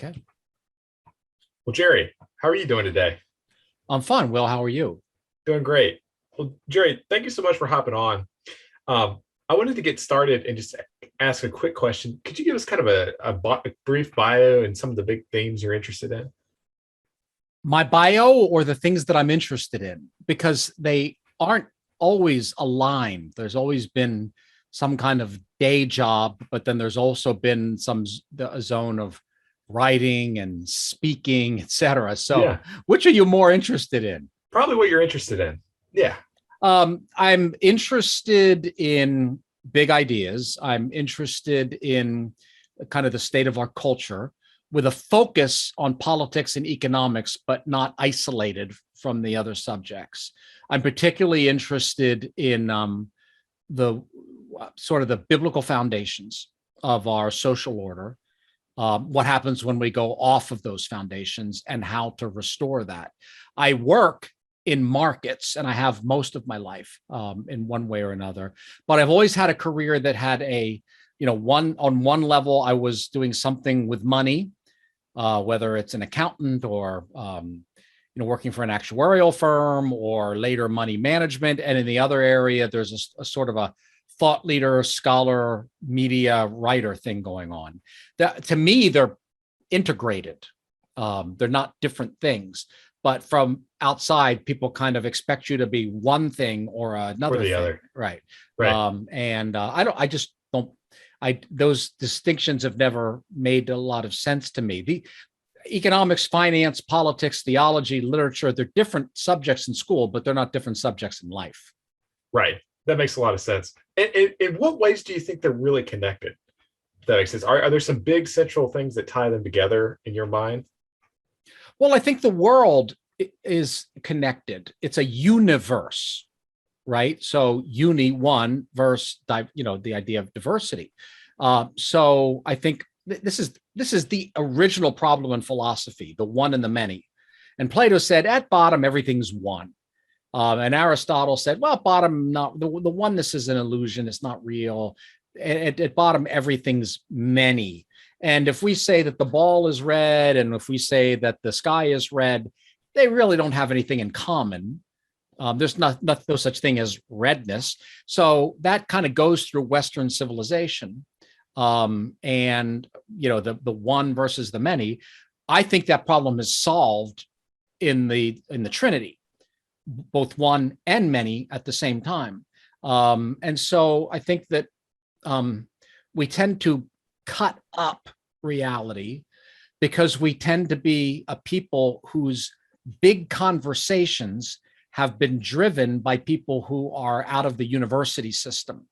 Okay. Well, Jerry, how are you doing today? I'm fine. Will, how are you? Doing great. Well, Jerry, thank you so much for hopping on. I wanted to get started and just ask a quick question. Could you give us kind of a brief bio and some of the big themes you're interested in? My bio or the things that I'm interested in, because they aren't always aligned. There's always been some kind of day job, but then there's also been a zone of writing and speaking, etc. So, Yeah, which are you more interested in? probably what you're interested in. Yeah, I'm interested in big ideas. I'm interested in kind of the state of our culture with a focus on politics and economics, but not isolated from the other subjects. I'm particularly interested in the sort of the biblical foundations of our social order, what happens when we go off of those foundations and how to restore that. I work in markets and I have most of my life in one way or another, but I've always had a career that had one level, I was doing something with money, whether it's an accountant or, working for an actuarial firm or later money management. And in the other area, there's a sort of a thought leader, scholar, media writer thing going on. That, to me, they're integrated. They're not different things, but from outside, people kind of expect you to be one thing or or another the thing, other. right? Right. I just don't. Those distinctions have never made a lot of sense to me. The economics, finance, politics, theology, literature, they're different subjects in school, but they're not different subjects in life. Right. That makes a lot of sense. In what ways do you think they're really connected? That makes sense. Are there some big central things that tie them together in your mind? Well, I think the world is connected. It's a universe, right? So one verse, the idea of diversity. So I think this is the original problem in philosophy, the one and the many. And Plato said, at bottom, everything's one. And Aristotle said, well, bottom, not the oneness is an illusion. It's not real. At bottom, everything's many. And if we say that the ball is red, and if we say that the sky is red, they really don't have anything in common. There's no such thing as redness. So that kind of goes through Western civilization. And the one versus the many. I think that problem is solved in the Trinity, both one and many at the same time. And so I think that we tend to cut up reality because we tend to be a people whose big conversations have been driven by people who are out of the university system.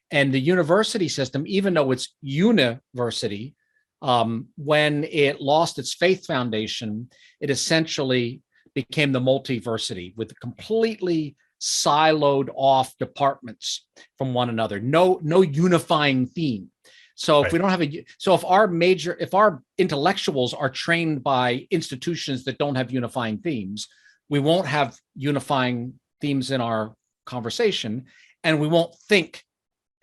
And the university system, even though it's university, when it lost its faith foundation, it essentially became the multiversity with completely siloed off departments from one another. No unifying theme. So if we don't have if our intellectuals are trained by institutions that don't have unifying themes, we won't have unifying themes in our conversation, and we won't think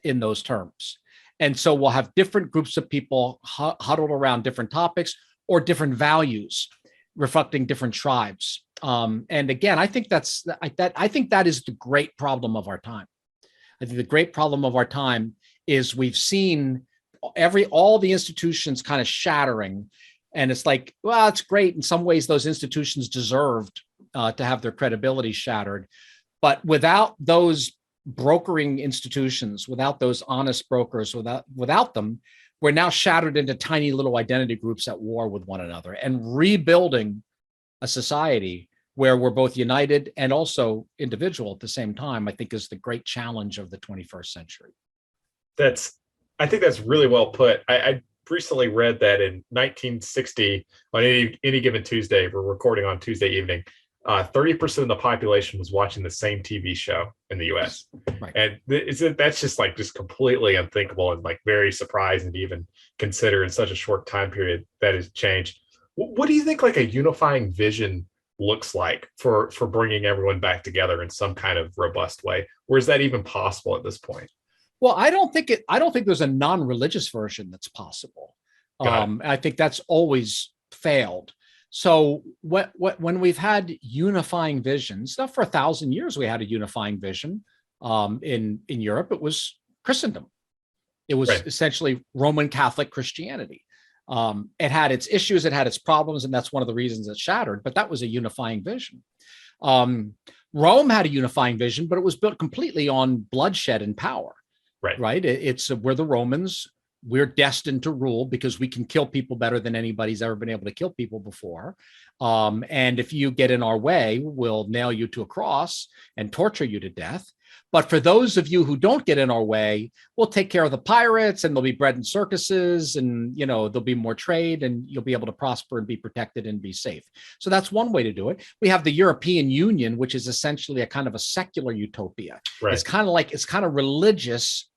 in those terms. And so we'll have different groups of people huddled around different topics or different values, reflecting different tribes. And again, I think that is the great problem of our time. I think the great problem of our time is we've seen all the institutions kind of shattering, and it's like, well, it's great. In some ways, those institutions deserved to have their credibility shattered, but without those brokering institutions, without those honest brokers, without them, we're now shattered into tiny little identity groups at war with one another, and rebuilding a society where we're both united and also individual at the same time, I think is the great challenge of the 21st century. I think that's really well put. I recently read that in 1960, on any given Tuesday, we're recording on Tuesday evening, 30% of the population was watching the same TV show in the US. Right. And that's just completely unthinkable and very surprising to even consider in such a short time period that has changed. What do you think a unifying vision looks like for bringing everyone back together in some kind of robust way? Or is that even possible at this point? Well, I don't think there's a non-religious version that's possible. I think that's always failed. So when we've had unifying visions, now for 1,000 years we had a unifying vision in Europe. It was Christendom. It was essentially Roman Catholic Christianity. It had its issues, it had its problems, and that's one of the reasons it shattered. But that was a unifying vision. Rome had a unifying vision, but it was built completely on bloodshed and power. Right. It's we're the Romans. We're destined to rule because we can kill people better than anybody's ever been able to kill people before. And if you get in our way, we'll nail you to a cross and torture you to death. But for those of you who don't get in our way, we'll take care of the pirates, and they'll be bred in circuses, and there'll be more trade, and you'll be able to prosper and be protected and be safe. So that's one way to do it. We have the European Union, which is essentially a kind of a secular utopia. It's kind of religious,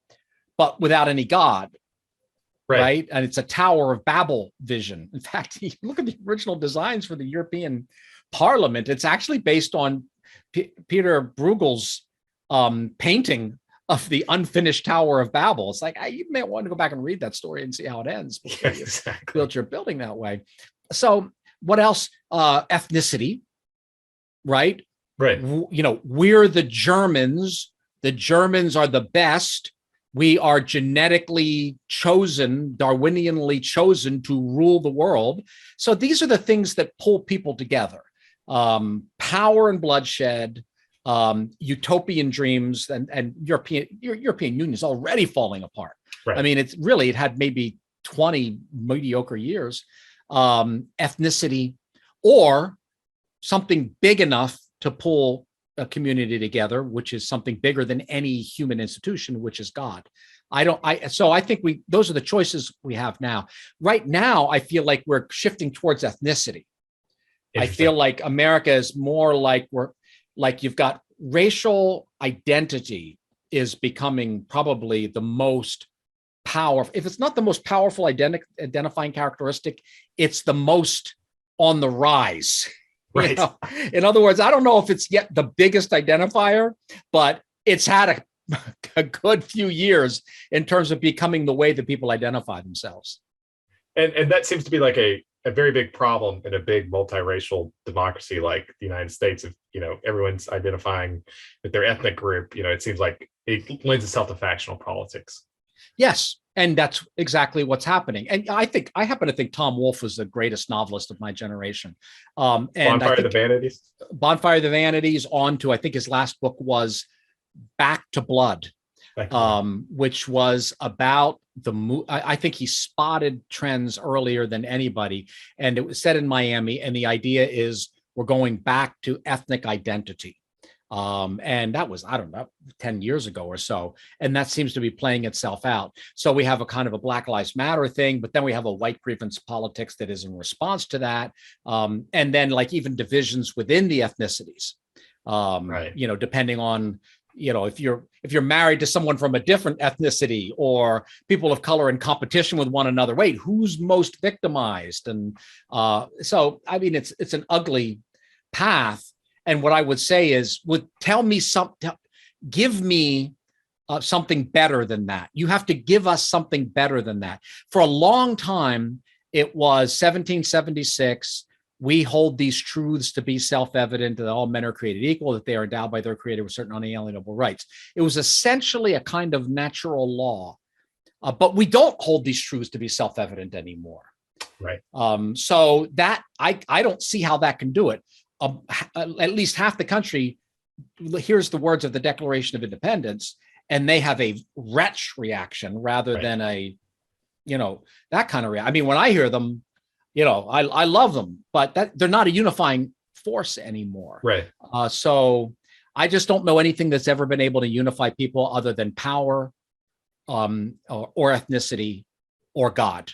but without any God. Right. And it's a Tower of Babel vision. In fact, you look at the original designs for the European Parliament, it's actually based on Peter Bruegel's painting of the unfinished Tower of Babel. It's like, you may want to go back and read that story and see how it ends before you build your building that way. So what else? Ethnicity, right? We're the Germans. The Germans are the best. We are genetically chosen, Darwinianly chosen to rule the world. So these are the things that pull people together. Power and bloodshed, utopian dreams, and European Union is already falling apart. I mean, it had maybe 20 mediocre years. Ethnicity, or something big enough to pull a community together, which is something bigger than any human institution, which is God. So I think those are the choices we have now. Right now, I feel like we're shifting towards ethnicity. I feel like America is more like you've got racial identity is becoming probably the most powerful. If it's not the most powerful identifying characteristic, it's the most on the rise. In other words, I don't know if it's yet the biggest identifier, but it's had a good few years in terms of becoming the way that people identify themselves. And that seems to be like a very big problem in a big multiracial democracy like the United States. If everyone's identifying with their ethnic group, it seems like it lends itself to factional politics. Yes. And that's exactly what's happening. And I happen to think Tom Wolfe was the greatest novelist of my generation. And Bonfire of the Vanities? Bonfire of the Vanities, on to, I think his last book was Back to Blood, which was about I think he spotted trends earlier than anybody. And it was set in Miami. And the idea is we're going back to ethnic identity. And that was, 10 years ago or so. And that seems to be playing itself out. So we have a kind of a Black Lives Matter thing, but then we have a white grievance politics that is in response to that. And then like even divisions within the ethnicities, depending on, if you're married to someone from a different ethnicity, or people of color in competition with one another, wait, who's most victimized? And so, I mean, it's an ugly path. And what I would say is, give me something better than that. You have to give us something better than that. For a long time, it was 1776. We hold these truths to be self-evident, that all men are created equal, that they are endowed by their creator with certain unalienable rights. It was essentially a kind of natural law, but we don't hold these truths to be self-evident anymore. So that I don't see how that can do it. At least half the country hears the words of the Declaration of Independence, and they have a wretch reaction rather than that kind of reaction. I mean, when I hear them, I love them, but they're not a unifying force anymore. So I just don't know anything that's ever been able to unify people other than power, or ethnicity, or God.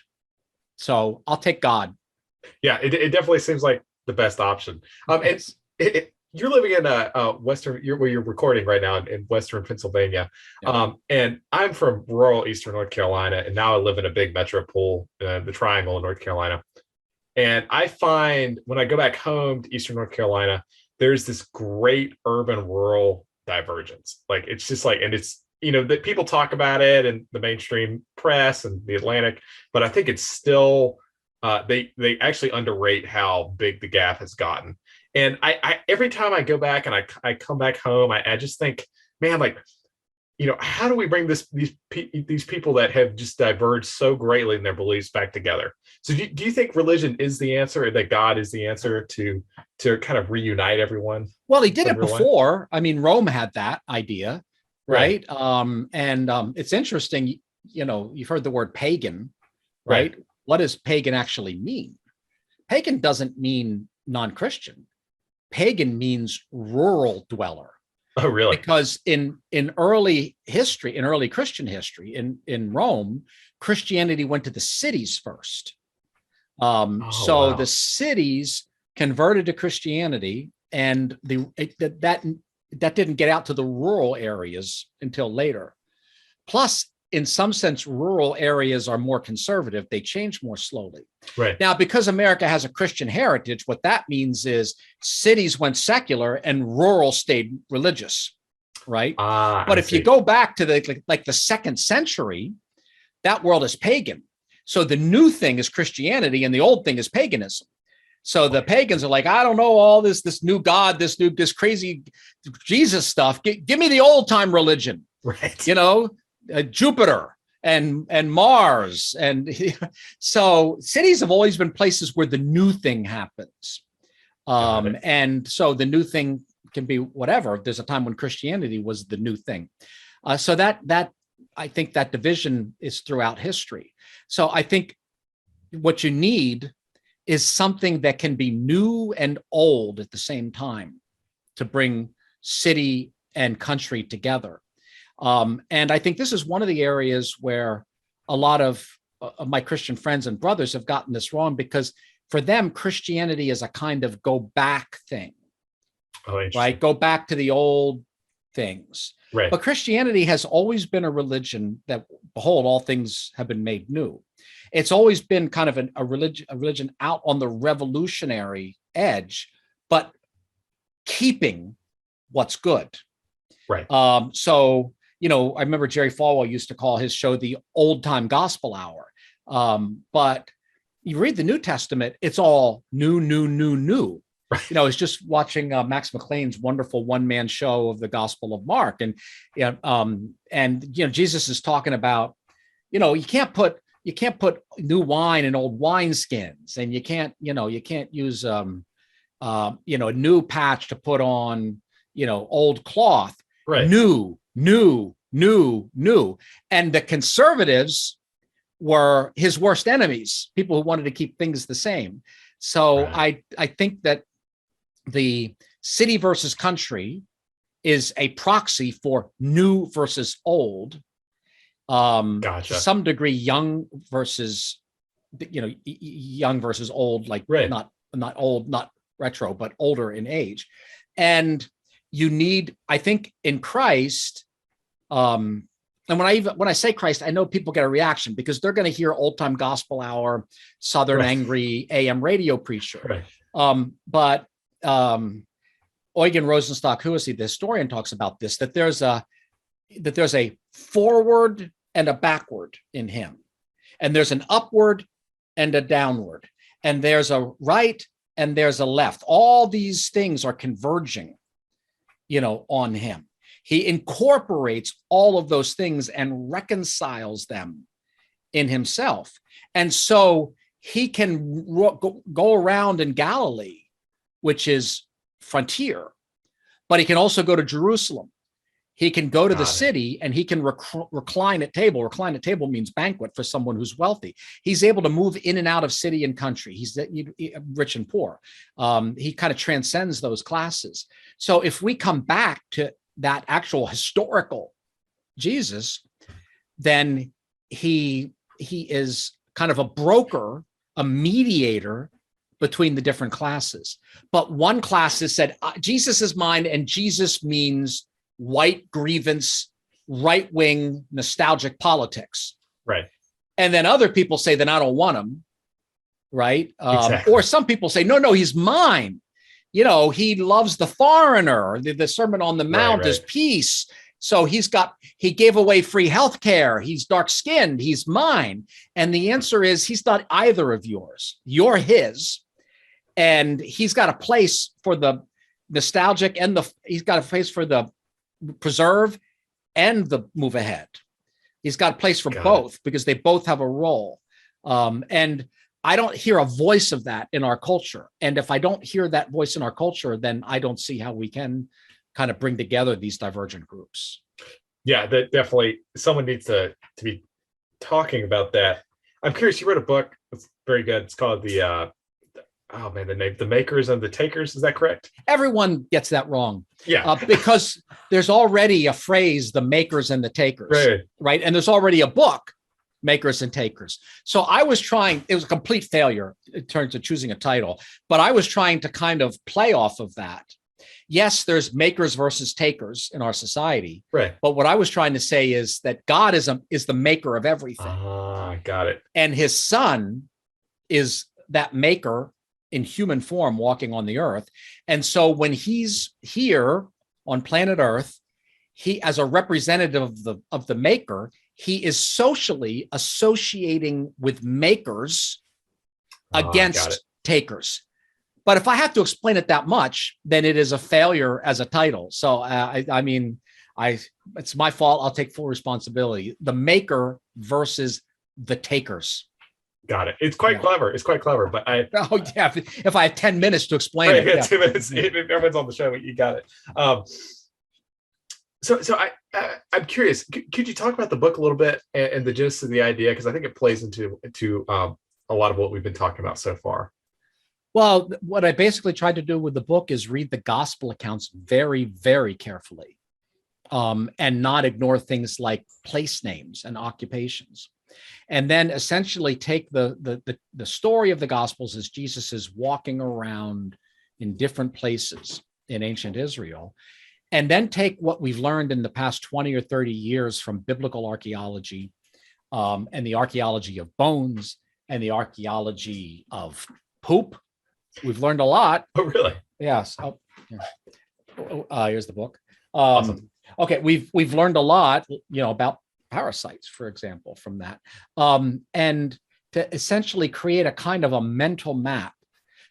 So I'll take God. Yeah, it definitely seems like the best option. You're living in where you're recording right now in Western Pennsylvania. And I'm from rural Eastern North Carolina, and now I live in a big metropole, the Triangle in North Carolina. And I find when I go back home to Eastern North Carolina, there's this great urban rural divergence. Like, it's just like, and it's, that people talk about it in the mainstream press and the Atlantic, but I think it's still they actually underrate how big the gap has gotten. And I every time I go back and I come back home, I just think, man, like, how do we bring these people that have just diverged so greatly in their beliefs back together? So do you think religion is the answer, or that God is the answer to kind of reunite everyone? Well, he did it before. I mean, Rome had that idea, right? It's interesting. You've heard the word pagan, right? What does pagan actually mean? Pagan doesn't mean non-Christian. Pagan means rural dweller. Oh, really? Because in early history, in early Christian history, in Rome, Christianity went to the cities first. The cities converted to Christianity, and that didn't get out to the rural areas until later. Plus, in some sense, rural areas are more conservative. They change more slowly. Right. Now, because America has a Christian heritage, what that means is cities went secular and rural stayed religious, right? But if you go back to the 2nd century, that world is pagan. So the new thing is Christianity and the old thing is paganism. So the pagans are like, I don't know all this new God, this crazy Jesus stuff. Give me the old time religion, right? Jupiter and Mars. And so cities have always been places where the new thing happens. And so the new thing can be whatever. There's a time when Christianity was the new thing. So that I think that division is throughout history. So I think what you need is something that can be new and old at the same time to bring city and country together. And I think this is one of the areas where a lot of my Christian friends and brothers have gotten this wrong, because for them, Christianity is a kind of go back thing, right? Go back to the old things. Right. But Christianity has always been a religion that, behold, all things have been made new. It's always been kind of a religion out on the revolutionary edge, but keeping what's good. Right. I remember Jerry Falwell used to call his show the old time gospel hour. But you read the New Testament, it's all new. Right. It's just watching Max McLean's wonderful one-man show of the Gospel of Mark. And Jesus is talking about, you can't put new wine in old wineskins, and you can't use a new patch to put on, old cloth. Right. New. And the conservatives were his worst enemies, people who wanted to keep things the same. So right. I think that the city versus country is a proxy for new versus old. Gotcha. To some degree, young versus old, like right. not old, not retro, but older in age. And you need, I think, in Christ, and when I say Christ, I know people get a reaction because they're going to hear old time gospel hour, Southern right. angry AM radio preacher. Right. But Eugen Rosenstock Huessy, the historian, talks about this, that there's a forward and a backward in him, and there's an upward and a downward, and there's a right and there's a left. All these things are converging, on him. He incorporates all of those things and reconciles them in himself. And so he can go around in Galilee, which is frontier, but he can also go to Jerusalem. He can go to the city and he can recline at table. Recline at table means banquet for someone who's wealthy. He's able to move in and out of city and country. He's rich and poor. He kind of transcends those classes. So if we come back to that actual historical Jesus, then he is kind of a broker, a mediator between the different classes. But one class has said, Jesus is mine, and Jesus means white grievance, right-wing, nostalgic politics. Right. And then other people say, then I don't want him. Right. Exactly. Or some people say, no, he's mine. He loves the foreigner. The Sermon on the Mount is peace. So he gave away free health care. He's dark skinned. He's mine. And the answer is he's not either of yours. You're his. And he's got a place for the nostalgic and he's got a place for the preserve and the move ahead. He's got a place for both because they both have a role. And I don't hear a voice of that in our culture. And if I don't hear that voice in our culture, then I don't see how we can kind of bring together these divergent groups. Yeah, that definitely someone needs to be talking about that. I'm curious, you wrote a book that's very good. It's called the Makers and the Takers. Is that correct? Everyone gets that wrong. Yeah. Because there's already a phrase, the makers and the takers, right? And there's already a book, Makers and Takers. So I was trying, it was a complete failure in terms of choosing a title, but I was trying to kind of play off of that. Yes, there's makers versus takers in our society. Right. But what I was trying to say is that God is the maker of everything. Got it. And his son is that maker in human form walking on the earth. And so when he's here on planet Earth, he, as a representative of the maker, he is socially associating with makers against takers. But if I have to explain it that much, then it is a failure as a title. So I mean, it's my fault. I'll take full responsibility. The maker versus the takers. Got it. It's quite clever. It's quite clever. But if I have 10 minutes to explain it. Yeah, 2 minutes. Everyone's on the show. You got it. So I'm curious. Could you talk about the book a little bit and the gist of the idea? Because I think it plays into a lot of what we've been talking about so far. Well, what I basically tried to do with the book is read the gospel accounts very, very carefully, and not ignore things like place names and occupations. And then essentially take the story of the Gospels as Jesus is walking around in different places in ancient Israel, and then take what we've learned in the past 20 or 30 years from biblical archaeology, and the archaeology of bones and the archaeology of poop. We've learned a lot. Oh, really? Yes. Oh, here's the book. Awesome. Okay, we've learned a lot, about parasites, for example, from that, and to essentially create a kind of a mental map,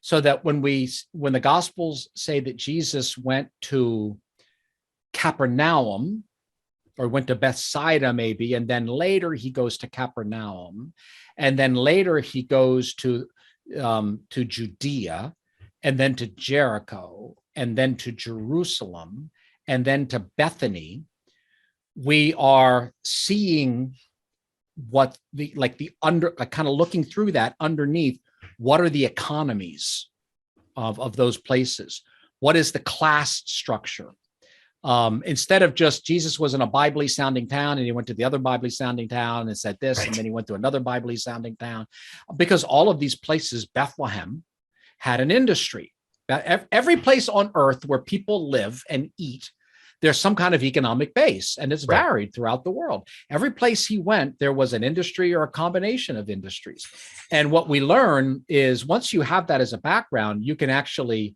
so that when the Gospels say that Jesus went to Capernaum, or went to Bethsaida maybe, and then later he goes to Capernaum, and then later he goes to Judea, and then to Jericho, and then to Jerusalem, and then to Bethany, we are seeing what kind of looking through that underneath. What are the economies of those places? What is the class structure? Instead of just Jesus was in a Bible-y sounding town and he went to the other Bible-y sounding town and said this, and then he went to another Bible-y sounding town, because all of these places, Bethlehem had an industry. Every place on earth where people live and eat, there's some kind of economic base, and it's varied throughout the world. Every place he went, there was an industry or a combination of industries. And what we learn is once you have that as a background, you can actually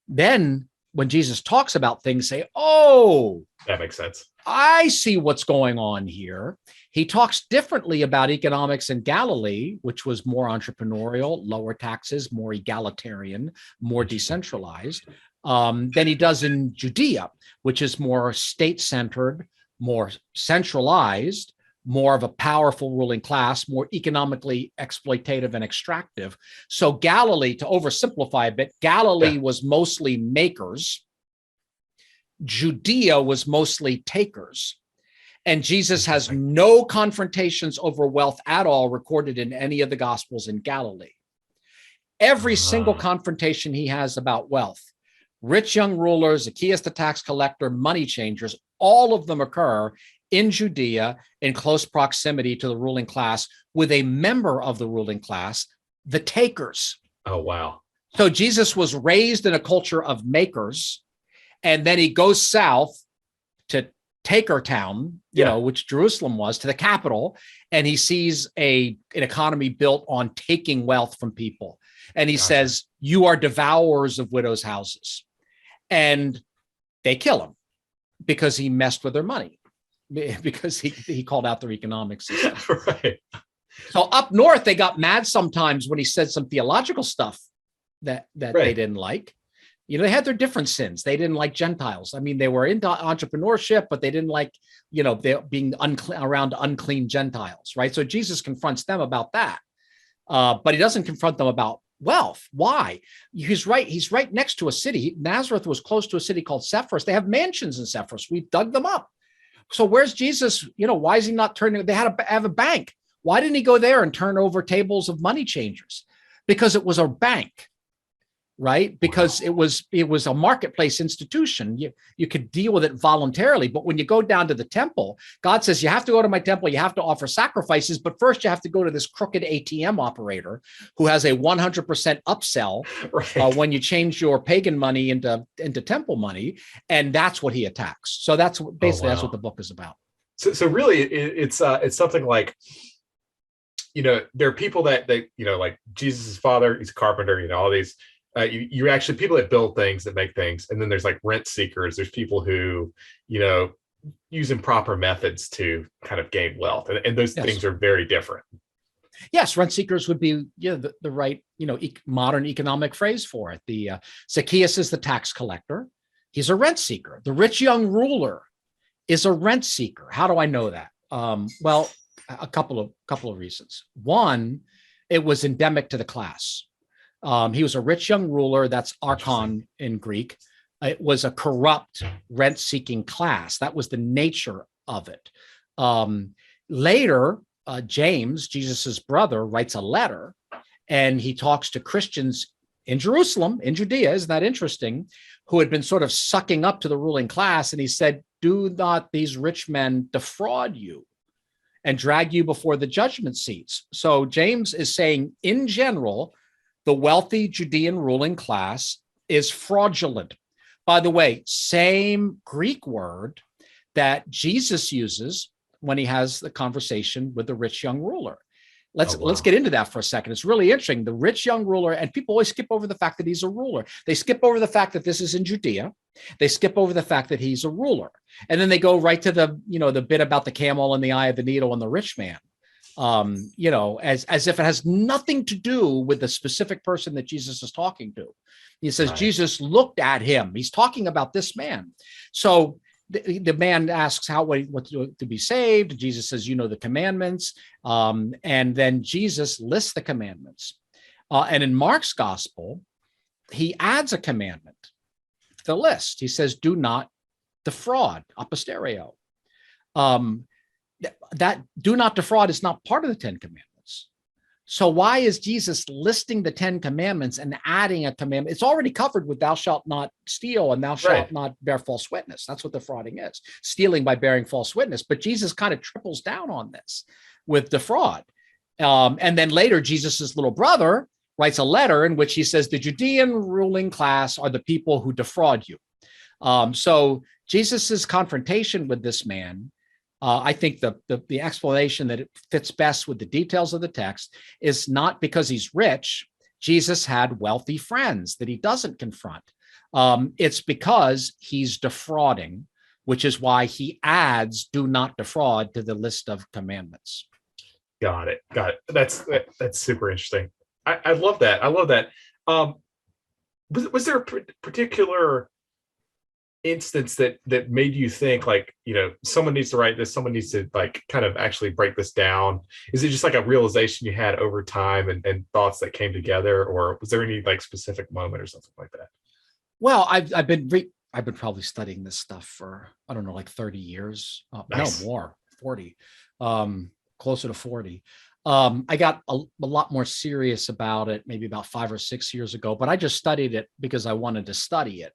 then, when Jesus talks about things, say, oh, that makes sense. I see what's going on here. He talks differently about economics in Galilee, which was more entrepreneurial, lower taxes, more egalitarian, more decentralized, than he does in Judea, which is more state-centered, more centralized, more of a powerful ruling class, more economically exploitative and extractive. So Galilee, to oversimplify a bit, Galilee was mostly makers. Judea was mostly takers. And Jesus has no confrontations over wealth at all recorded in any of the Gospels in Galilee. Every single confrontation he has about wealth, rich young rulers, Zacchaeus the tax collector, money changers, all of them occur in Judea in close proximity to the ruling class, with a member of the ruling class, the takers. Oh, wow. So Jesus was raised in a culture of makers, and then he goes south to Taker Town, which Jerusalem was, to the capital, and he sees an economy built on taking wealth from people. And he says, you are devourers of widows' houses. And they kill him. because he messed with their money, because he called out their economic system. Right. So up north, they got mad sometimes when he said some theological stuff that Right. they didn't like. You know, they had their different sins. They didn't like Gentiles. I mean, they were into entrepreneurship, but they didn't like, you know, they being around unclean Gentiles, right? So Jesus confronts them about that, but he doesn't confront them about wealth. Why? He's right. He's right next to a city. Nazareth was close to a city called Sepphoris. They have mansions in Sepphoris. We've dug them up. So where's Jesus? You know, why is he not turning? They have a bank. Why didn't he go there and turn over tables of money changers? Because it was a bank, right? Because it was a marketplace institution. You could deal with it voluntarily, but when you go down to the temple, God says you have to go to my temple, you have to offer sacrifices, but first you have to go to this crooked ATM operator who has a 100% upsell Right. when you change your pagan money into temple money, and that's what he attacks. So that's basically that's what the book is about. So really, it's something like, you know, there are people that you know, like Jesus's father, he's a carpenter, you know, all these. You actually people that build things, that make things, and then there's like rent seekers. There's people who, you know, use improper methods to kind of gain wealth, and those things are very different. Yes, rent seekers would be the right, you know, modern economic phrase for it. The Zacchaeus is the tax collector. He's a rent seeker. The rich young ruler is a rent seeker. How do I know that? Well, a couple of reasons. One, it was endemic to the class. He was a rich young ruler. That's archon in Greek. It was a corrupt rent-seeking class. That was the nature of it. Later, James, Jesus's brother, writes a letter, and he talks to Christians in Jerusalem, in Judea. Isn't that interesting? Who had been sort of sucking up to the ruling class, and he said, "Do not these rich men defraud you and drag you before the judgment seats?" So James is saying, in general, the wealthy Judean ruling class is fraudulent. By the way, same Greek word that Jesus uses when he has the conversation with the rich young ruler. Let's get into that for a second. It's really interesting. The rich young ruler, and people always skip over the fact that he's a ruler. They skip over the fact that this is in Judea. They skip over the fact that he's a ruler. And then they go right to the, you know, the bit about the camel and the eye of the needle and the rich man. You know, as if it has nothing to do with the specific person that Jesus is talking to. He says, Jesus looked at him. He's talking about this man. So the man asks what to be saved. Jesus says, you know, the commandments. And then Jesus lists the commandments. And in Mark's gospel, he adds a commandment to the list. He says, do not defraud, aposterio. That do not defraud is not part of the 10 commandments. So why is Jesus listing the 10 commandments and adding a commandment? It's already covered with thou shalt not steal and thou shalt not bear false witness. That's what defrauding is, stealing by bearing false witness. But Jesus kind of triples down on this with defraud. And then later, Jesus's little brother writes a letter in which he says the Judean ruling class are the people who defraud you. So Jesus's confrontation with this man, I think the explanation that it fits best with the details of the text is not because he's rich. Jesus had wealthy friends that he doesn't confront. It's because he's defrauding, which is why he adds "do not defraud" to the list of commandments. Got it. That's super interesting. I love that. Was there a particular instance that made you think, like, you know, someone needs to write this, someone needs to like kind of actually break this down? Is it just like a realization you had over time and thoughts that came together, or was there any like specific moment or something like that? Well, I've been probably studying this stuff for, I don't know, like 30 years. Nice. No, more, 40, closer to 40. I got a lot more serious about it maybe about 5 or 6 years ago, but I just studied it because I wanted to study it.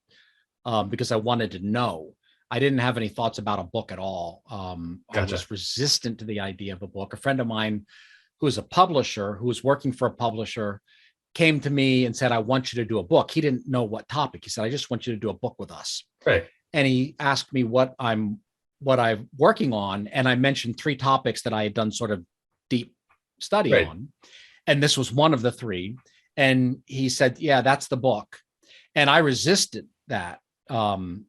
Because I wanted to know. I didn't have any thoughts about a book at all. I was resistant to the idea of a book. A friend of mine who is a publisher, who was working for a publisher, came to me and said, I want you to do a book. He didn't know what topic. He said, I just want you to do a book with us. Right. And he asked me what I'm working on. And I mentioned 3 topics that I had done sort of deep study on. And this was one of the 3. And he said, yeah, that's the book. And I resisted that.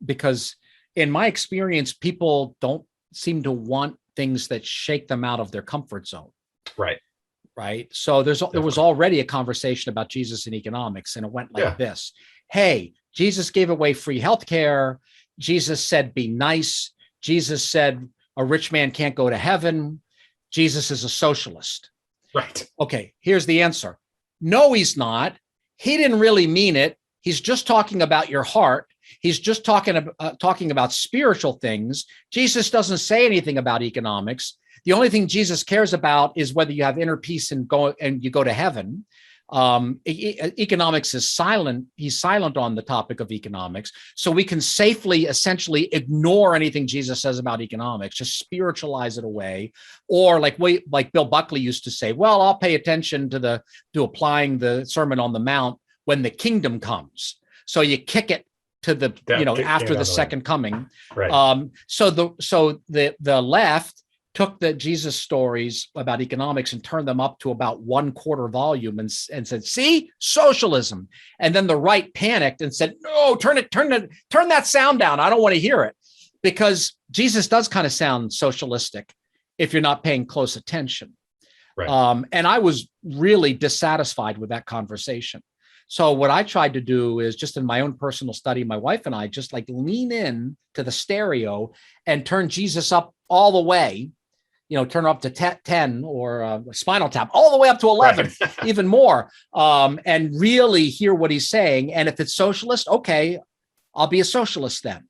Because, in my experience, people don't seem to want things that shake them out of their comfort zone. Right. Right. So there was already a conversation about Jesus and economics, and it went like this. Hey, Jesus gave away free healthcare. Jesus said, be nice. Jesus said, a rich man can't go to heaven. Jesus is a socialist. Right. Okay, here's the answer. No, he's not. He didn't really mean it. He's just talking about your heart. He's just talking about spiritual things. Jesus doesn't say anything about economics. The only thing Jesus cares about is whether you have inner peace and you go to heaven. Economics is silent. He's silent on the topic of economics. So we can safely, essentially ignore anything Jesus says about economics, just spiritualize it away. Or like Bill Buckley used to say, well, I'll pay attention to applying the Sermon on the Mount when the kingdom comes. So you kick it to the, after the second coming. Right. So the left took the Jesus stories about economics and turned them up to about 1/4 volume and said, see, socialism. And then the right panicked and said, no, turn that sound down. I don't want to hear it, because Jesus does kind of sound socialistic if you're not paying close attention. Right. And I was really dissatisfied with that conversation. So what I tried to do is, just in my own personal study, my wife and I just like lean in to the stereo and turn Jesus up all the way, turn up to 10 or Spinal Tap all the way up to 11, right. Even more, and really hear what he's saying. And if it's socialist, okay, I'll be a socialist then.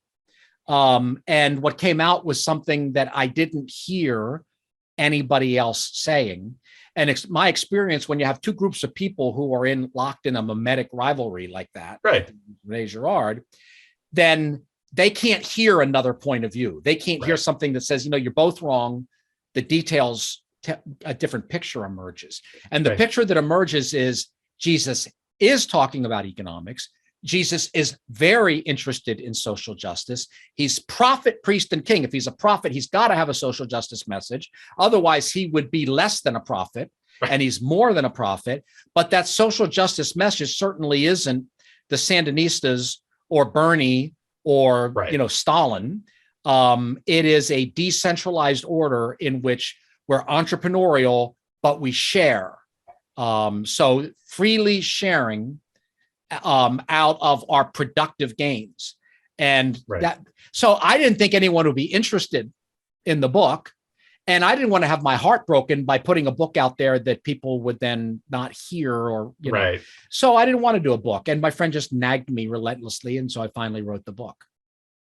And what came out was something that I didn't hear anybody else saying. And it's my experience, when you have two groups of people who are locked in a mimetic rivalry like that, right? Rene Girard, then they can't hear another point of view. They can't hear something that says, you're both wrong. The details, a different picture emerges. And the picture that emerges is Jesus is talking about economics. Jesus is very interested in social justice. He's prophet, priest, and king. If he's a prophet, he's got to have a social justice message. Otherwise, he would be less than a prophet, and he's more than a prophet. But that social justice message certainly isn't the Sandinistas or Bernie or Stalin. It is a decentralized order in which we're entrepreneurial, but we share. So freely sharing out of our productive gains. And so I didn't think anyone would be interested in the book. And I didn't want to have my heart broken by putting a book out there that people would then not hear or, So I didn't want to do a book. And my friend just nagged me relentlessly. And so I finally wrote the book.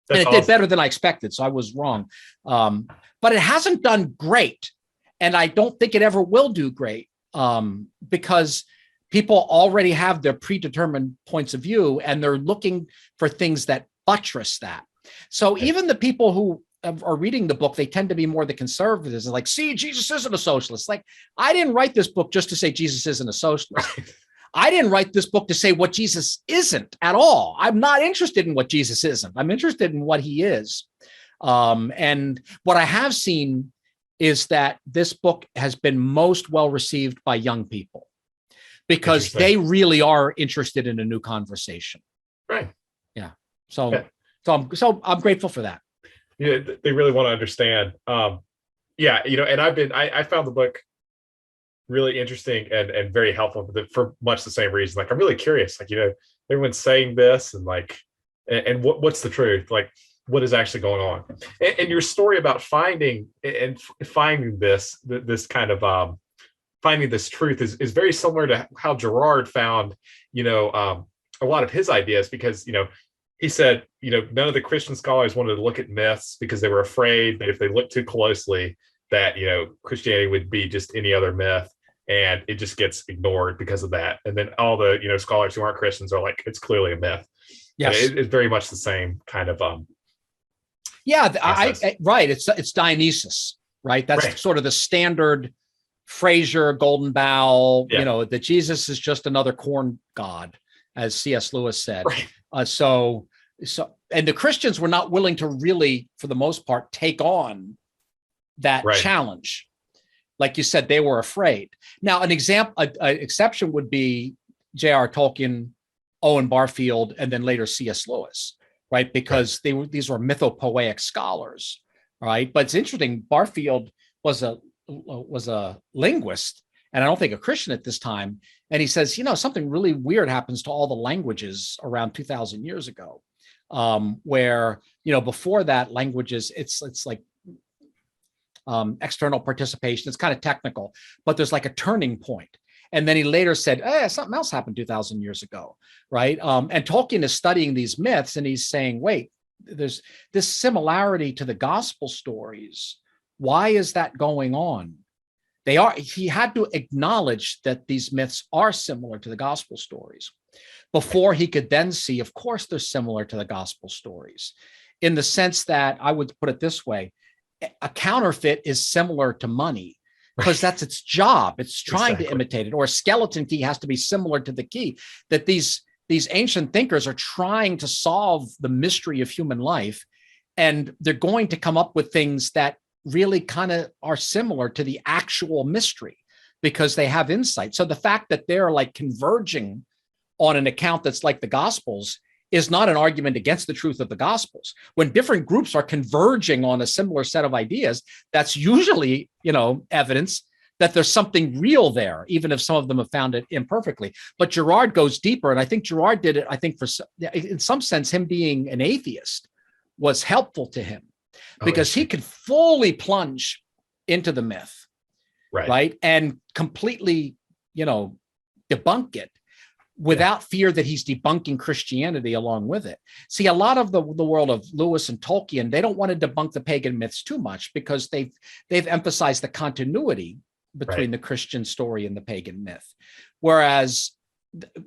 That's and it did better than I expected. So I was wrong. But it hasn't done great. And I don't think it ever will do great, because people already have their predetermined points of view, and they're looking for things that buttress that. So even the people who are reading the book, they tend to be more the conservatives. They're like, see, Jesus isn't a socialist. Like, I didn't write this book just to say Jesus isn't a socialist. I didn't write this book to say what Jesus isn't at all. I'm not interested in what Jesus isn't. I'm interested in what he is. And what I have seen is that this book has been most well received by young people, because they really are interested in a new conversation. Right. Yeah. So I'm grateful for that. Yeah, they really want to understand. And I found the book really interesting and very helpful for much the same reason. Like, I'm really curious, everyone's saying this and and what's the truth? Like, what is actually going on? And your story about finding this kind of, finding this truth is very similar to how Girard found, a lot of his ideas, because, he said, none of the Christian scholars wanted to look at myths because they were afraid that if they looked too closely that, Christianity would be just any other myth, and it just gets ignored because of that. And then all the, scholars who aren't Christians are like, it's clearly a myth. Yes. It's very much the same kind of, right. It's Dionysus, right? That's sort of the standard Fraser, Golden Bough, that Jesus is just another corn god, as C.S. Lewis said. Right. So, and the Christians were not willing to really, for the most part, take on that challenge. Like you said, they were afraid. Now, an exception would be J.R. Tolkien, Owen Barfield, and then later C.S. Lewis. right? Because these were mythopoeic scholars, right? But it's interesting. Barfield was a linguist, and I don't think a Christian at this time. And he says, something really weird happens to all the languages around 2,000 years ago, where before that, languages it's like external participation. It's kind of technical, but there's like a turning point. And then he later said, something else happened 2,000 years ago, right? And Tolkien is studying these myths, and he's saying, wait, there's this similarity to the gospel stories. Why is that going on? He had to acknowledge that these myths are similar to the gospel stories before he could then see, of course, they're similar to the gospel stories, in the sense that, I would put it this way, a counterfeit is similar to money, because that's its job. It's trying to imitate it. Or a skeleton key has to be similar to the key. That these ancient thinkers are trying to solve the mystery of human life, and they're going to come up with things that really kind of are similar to the actual mystery, because they have insight. So the fact that they're like converging on an account that's like the Gospels is not an argument against the truth of the Gospels. When different groups are converging on a similar set of ideas, that's usually, evidence that there's something real there, even if some of them have found it imperfectly. But Girard goes deeper, and I think Girard did it, in some sense, him being an atheist was helpful to him, because he could fully plunge into the myth, right? And completely, debunk it, without fear that he's debunking Christianity along with it. See, a lot of the world of Lewis and Tolkien, they don't want to debunk the pagan myths too much, because they've emphasized the continuity between the Christian story and the pagan myth. Whereas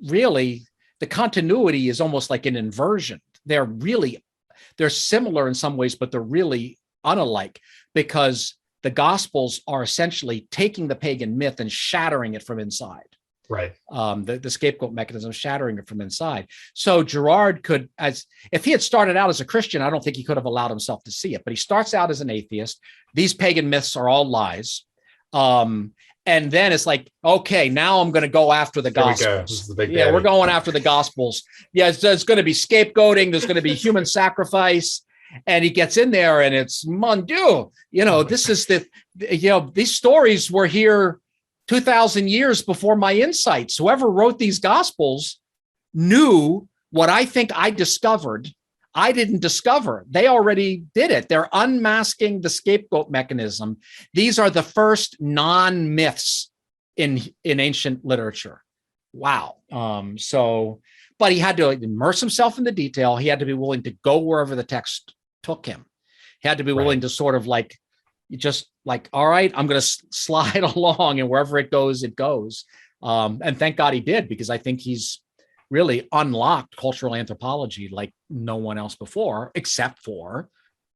really the continuity is almost like an inversion. They're similar in some ways, but they're really unalike, because the Gospels are essentially taking the pagan myth and shattering it from inside. Right. The scapegoat mechanism, shattering it from inside. So Girard could, if he had started out as a Christian, I don't think he could have allowed himself to see it. But he starts out as an atheist. These pagan myths are all lies. And then it's like, okay, now I'm going to go after the Gospels. We're going after the Gospels. Yeah, there's going to be scapegoating. There's going to be human sacrifice. And he gets in there, and it's mon Dieu. This is these stories were here 2,000 years before my insights. Whoever wrote these Gospels knew what I think I discovered. I didn't discover. They already did it. They're unmasking the scapegoat mechanism. These are the first non-myths in ancient literature. Wow. But he had to immerse himself in the detail. He had to be willing to go wherever the text took him. He had to be willing to sort of all right, I'm going to slide along, and wherever it goes, it goes. And thank God he did, because I think he's really unlocked cultural anthropology like no one else before, except for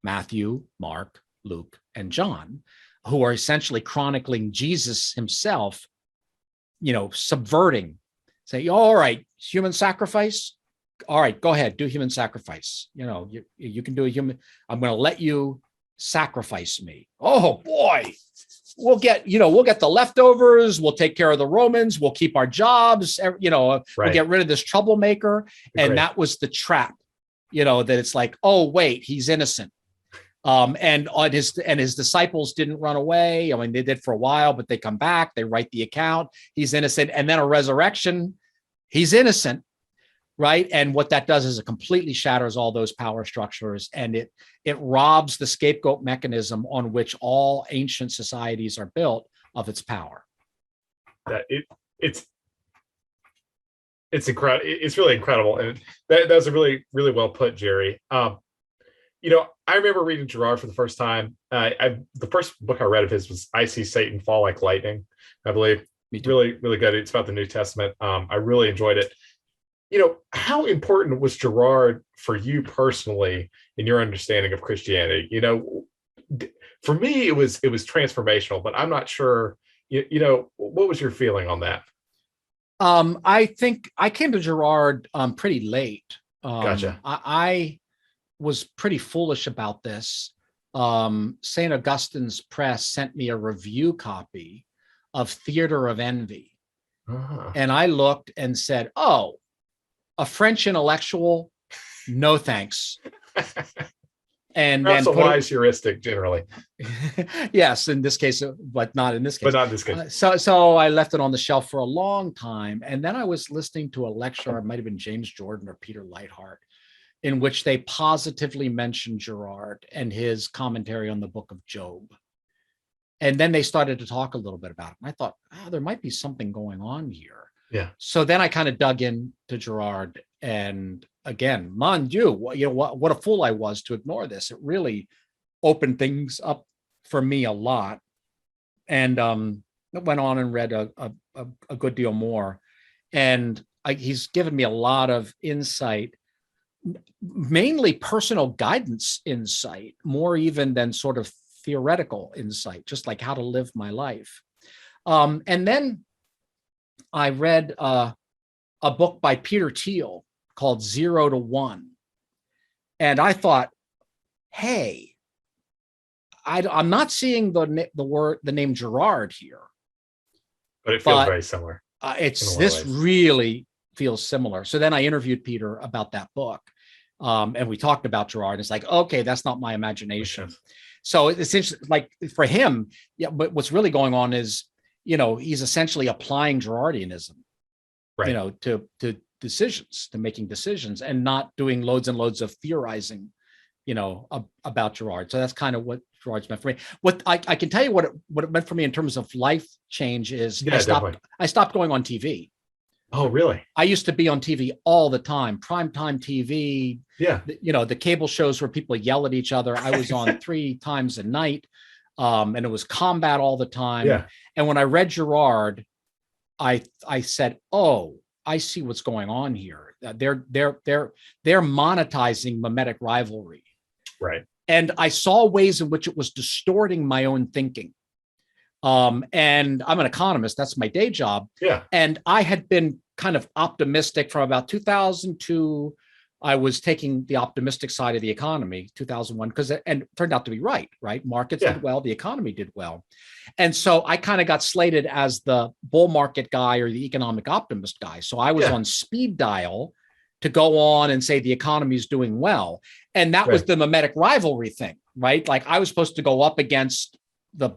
Matthew, Mark, Luke, and John, who are essentially chronicling Jesus himself, subverting, say, all right, human sacrifice. All right, go ahead, do human sacrifice. You can do a human. I'm going to let you sacrifice me. Oh boy, we'll get the leftovers. We'll take care of the Romans. We'll keep our jobs. We'll get rid of this troublemaker. And that was the trap. That it's like, oh wait, he's innocent. And his disciples didn't run away. I mean, they did for a while, but they come back. They write the account. He's innocent, and then a resurrection. He's innocent. Right. And what that does is it completely shatters all those power structures, and it robs the scapegoat mechanism on which all ancient societies are built of its power. It's incredible. It's really incredible. And that was a really, really well put, Jerry. I remember reading Girard for the first time. The first book I read of his was I See Satan Fall Like Lightning, I believe. Really, really good. It's about the New Testament. I really enjoyed it. How important was Girard for you personally in your understanding of Christianity? For me, it was transformational, but I'm not sure, what was your feeling on that? I think I came to Girard pretty late. Gotcha. I was pretty foolish about this. St. Augustine's Press sent me a review copy of Theater of Envy. And I looked and said, oh, a French intellectual no thanks. And Perhaps then a wise heuristic generally, yes, in this case, but not in this case. but not in this case. So I left it on the shelf for a long time. And then I was listening to a lecture, it might have been James Jordan or Peter Lightheart, in which they positively mentioned Girard and his commentary on the book of Job. And then they started to talk a little bit about it. And I thought, there might be something going on here. Yeah. So then I kind of dug into Girard, and again, mon Dieu, what a fool I was to ignore this. It really opened things up for me a lot, and went on and read a good deal more. And he's given me a lot of insight, mainly personal guidance insight, more even than sort of theoretical insight, just like how to live my life. And then I read a book by Peter Thiel called 0 to 1. And I thought, hey, I'm not seeing the name Girard here. But it feels very similar. This really feels similar. So then I interviewed Peter about that book. And we talked about Girard. It's like, okay, that's not my imagination. So it's essentially like for him, yeah, but what's really going on is, he's essentially applying Girardianism, right, to decisions, to making decisions, and not doing loads and loads of theorizing, about Girard. So that's kind of what Girard's meant for me. What I can tell you what it meant for me in terms of life change is I stopped going on TV. Oh, really? I used to be on TV all the time, primetime TV. Yeah. The cable shows where people yell at each other. I was on 3 times a night. And it was combat all the time. Yeah. And when I read Girard, I said, oh, I see what's going on here. They're monetizing mimetic rivalry. Right. And I saw ways in which it was distorting my own thinking. And I'm an economist. That's my day job. Yeah. And I had been kind of optimistic from about 2002. I was taking the optimistic side of the economy, 2001, and it turned out to be right. Markets did well. The economy did well. And so I kind of got slated as the bull market guy or the economic optimist guy. So I was on speed dial to go on and say the economy is doing well. And that was the mimetic rivalry thing, right? Like I was supposed to go up against the